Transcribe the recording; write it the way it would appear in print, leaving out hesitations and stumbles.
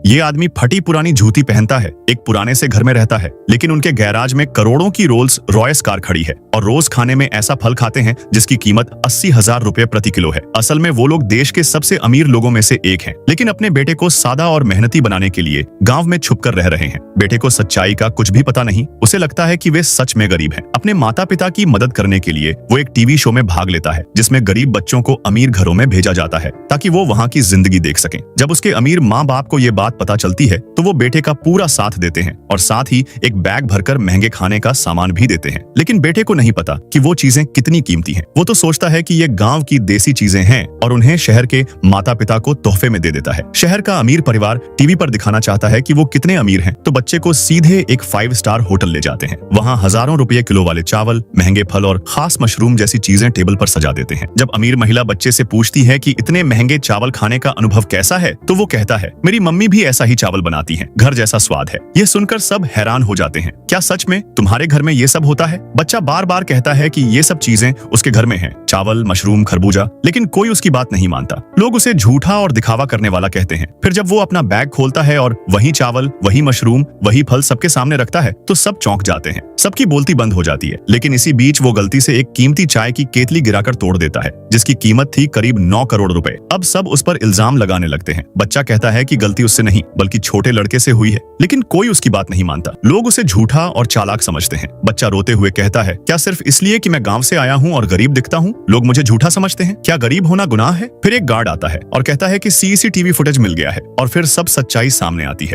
ये आदमी फटी पुरानी जूती पहनता है, एक पुराने से घर में रहता है, लेकिन उनके गैराज में करोड़ों की रोल्स रॉयस कार खड़ी है और रोज खाने में ऐसा फल खाते हैं जिसकी कीमत 80,000 रुपए प्रति किलो है। असल में वो लोग देश के सबसे अमीर लोगों में से एक हैं, लेकिन अपने बेटे को सादा और मेहनती बनाने के लिए गांव में छुपकर रह रहे हैं। बेटे को सच्चाई का कुछ भी पता नहीं, उसे लगता है कि वे सच में गरीब हैं। अपने माता पिता की मदद करने के लिए वो एक टीवी शो में भाग लेता है जिसमें गरीब बच्चों को अमीर घरों में भेजा जाता है ताकि वो वहाँ की जिंदगी देख सकें। जब उसके अमीर माँ बाप को ये बात पता चलती है तो वो बेटे का पूरा साथ देते हैं और साथ ही एक बैग भरकर महंगे खाने का सामान भी देते हैं। लेकिन बेटे को नहीं पता कि वो चीजें कितनी कीमती हैं। वो तो सोचता है कि ये गांव की देसी चीजें हैं और उन्हें शहर के माता पिता को तोहफे में दे देता है। शहर का अमीर परिवार टीवी पर दिखाना चाहता है कि वो कितने अमीर हैं, तो बच्चे को सीधे एक 5 स्टार होटल ले जाते हैं। वहाँ हजारों रुपए किलो वाले चावल, महंगे फल और खास मशरूम जैसी चीजें टेबल पर सजा देते हैं। जब अमीर महिला बच्चे से पूछती है कि इतने महंगे चावल खाने का अनुभव कैसा है, तो वो कहता है, मेरी मम्मी भी ऐसा ही चावल बनाती हैं, घर जैसा स्वाद है। ये सुनकर सब हैरान हो जाते हैं। क्या सच में तुम्हारे घर में ये सब होता है? बच्चा बार बार कहता है कि ये सब चीजें उसके घर में हैं, चावल, मशरूम, खरबूजा, लेकिन कोई उसकी बात नहीं मानता। लोग उसे झूठा और दिखावा करने वाला कहते हैं। फिर जब वो अपना बैग खोलता है और वही चावल, वही मशरूम, वही फल सबके सामने रखता है तो सब चौंक जाते हैं। सबकी बोलती बंद हो जाती है। लेकिन इसी बीच वो गलती से एक कीमती चाय की केतली गिराकर तोड़ देता है जिसकी कीमत थी करीब 9 करोड़ रुपए। अब सब उस पर इल्जाम लगाने लगते हैं। बच्चा कहता है कि गलती उससे नहीं बल्कि छोटे लड़के से हुई है, लेकिन कोई उसकी बात नहीं मानता। लोग उसे झूठा और चालाक समझते हैं। बच्चा रोते हुए कहता है, क्या सिर्फ इसलिए कि मैं गांव से आया हूं और गरीब दिखता हूं, लोग मुझे झूठा समझते हैं? क्या गरीब होना गुनाह है? फिर एक गार्ड आता है और कहता है कि सीसीटीवी फुटेज मिल गया है और फिर सब सच्चाई सामने आती है।